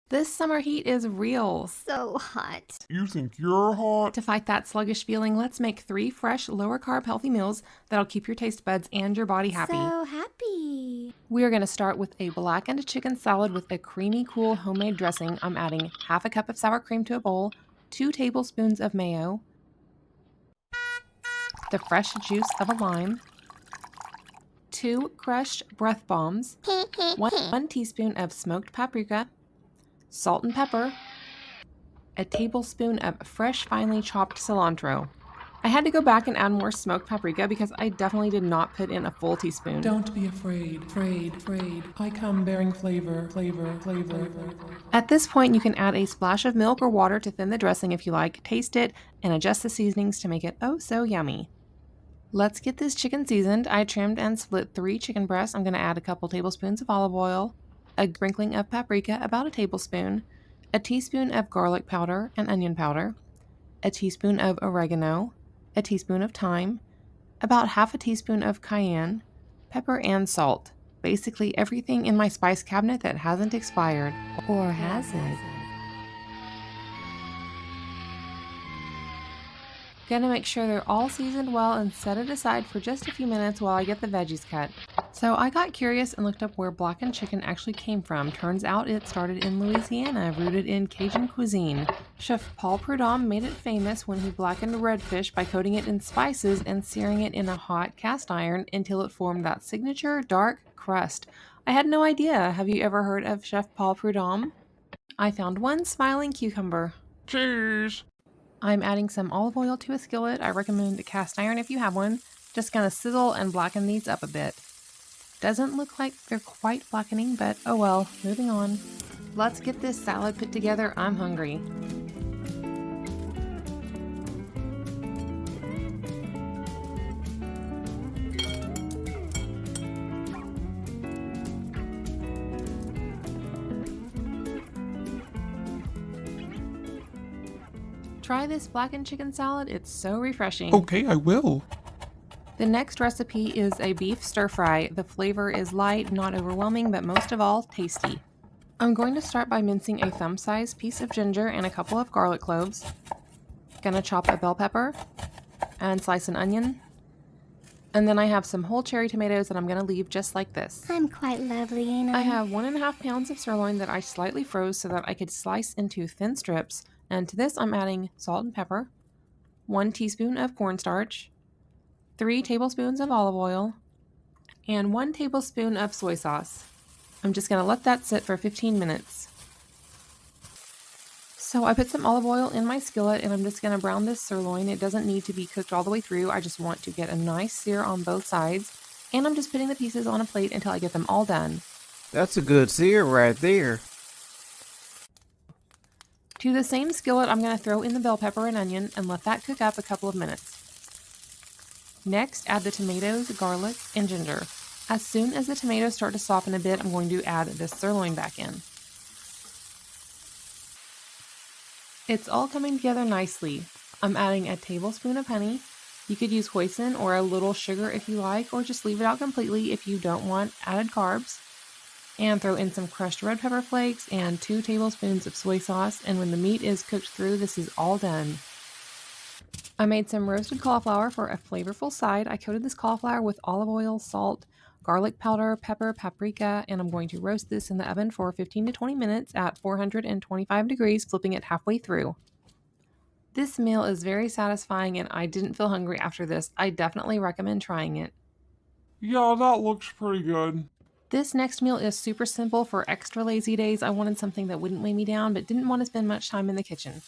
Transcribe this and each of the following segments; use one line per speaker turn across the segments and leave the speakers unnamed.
This summer heat is real.
So hot.
You think you're hot?
To fight that sluggish feeling, let's make 3 fresh, lower-carb healthy meals that'll keep your taste buds and your body happy.
So happy.
We are going to start with a blackened chicken salad with a creamy, cool homemade dressing. I'm adding half a cup of sour cream to a bowl, 2 tablespoons of mayo, the fresh juice of a lime, 2 crushed breath bombs, 1 teaspoon of smoked paprika, salt and pepper, a tablespoon of fresh finely chopped cilantro. I had to go back and add more smoked paprika because I definitely did not put in a full teaspoon.
Don't be afraid. I come bearing flavor.
At this point, you can add a splash of milk or water to thin the dressing if you like, taste it, and adjust the seasonings to make it oh so yummy. Let's get this chicken seasoned. I trimmed and split 3 chicken breasts. I'm going to add a couple tablespoons of olive oil, a sprinkling of paprika, about a tablespoon, a teaspoon of garlic powder and onion powder, a teaspoon of oregano, a teaspoon of thyme, about half a teaspoon of cayenne, pepper, and salt. Basically everything in my spice cabinet that hasn't expired. Or has it? Gonna make sure they're all seasoned well and set it aside for just a few minutes while I get the veggies cut. So I got curious and looked up where blackened chicken actually came from. Turns out it started in Louisiana, rooted in Cajun cuisine. Chef Paul Prudhomme made it famous when he blackened redfish by coating it in spices and searing it in a hot cast iron until it formed that signature dark crust. I had no idea. Have you ever heard of Chef Paul Prudhomme? I found one smiling cucumber.
Cheese.
I'm adding some olive oil to a skillet. I recommend a cast iron if you have one. Just gonna sizzle and blacken these up a bit. Doesn't look like they're quite blackening, but oh well, moving on. Let's get this salad put together. I'm hungry. Try this blackened chicken salad. It's so refreshing.
Okay, I will.
The next recipe is a beef stir fry. The flavor is light, not overwhelming, but most of all, tasty. I'm going to start by mincing a thumb-sized piece of ginger and a couple of garlic cloves. Gonna chop a bell pepper and slice an onion. And then I have some whole cherry tomatoes that I'm gonna leave just like this.
I'm quite lovely, ain't I?
I have 1.5 pounds of sirloin that I slightly froze so that I could slice into thin strips. And to this, I'm adding salt and pepper, 1 teaspoon of cornstarch, 3 tablespoons of olive oil, and 1 tablespoon of soy sauce. I'm just going to let that sit for 15 minutes. So I put some olive oil in my skillet and I'm just going to brown this sirloin. It doesn't need to be cooked all the way through. I just want to get a nice sear on both sides. And I'm just putting the pieces on a plate until I get them all done.
That's a good sear right there.
To the same skillet, I'm going to throw in the bell pepper and onion and let that cook up a couple of minutes. Next, add the tomatoes, garlic, and ginger. As soon as the tomatoes start to soften a bit, I'm going to add this sirloin back in. It's all coming together nicely. I'm adding a tablespoon of honey. You could use hoisin or a little sugar if you like, or just leave it out completely if you don't want added carbs. And throw in some crushed red pepper flakes and 2 tablespoons of soy sauce, and when the meat is cooked through, this is all done. I made some roasted cauliflower for a flavorful side. I coated this cauliflower with olive oil, salt, garlic powder, pepper, paprika, and I'm going to roast this in the oven for 15 to 20 minutes at 425 degrees, flipping it halfway through. This meal is very satisfying and I didn't feel hungry after this. I definitely recommend trying it.
Yeah, that looks pretty good.
This next meal is super simple for extra lazy days. I wanted something that wouldn't weigh me down, but didn't want to spend much time in the kitchen.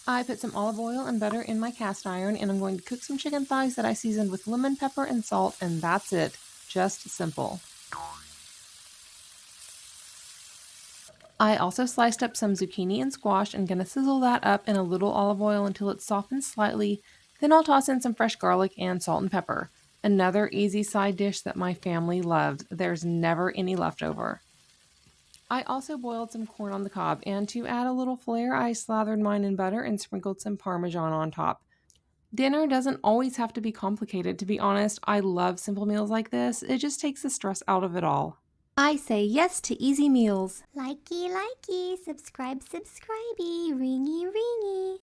I put some olive oil and butter in my cast iron, and I'm going to cook some chicken thighs that I seasoned with lemon pepper and salt, and that's it. Just simple. I also sliced up some zucchini and squash and gonna sizzle that up in a little olive oil until it softens slightly. Then I'll toss in some fresh garlic and salt and pepper. Another easy side dish that my family loved. There's never any leftover. I also boiled some corn on the cob, and to add a little flair, I slathered mine in butter and sprinkled some Parmesan on top. Dinner doesn't always have to be complicated, to be honest. I love simple meals like this. It just takes the stress out of it all. I say yes to easy meals.
Likey, likey, subscribey, ringy, ringy.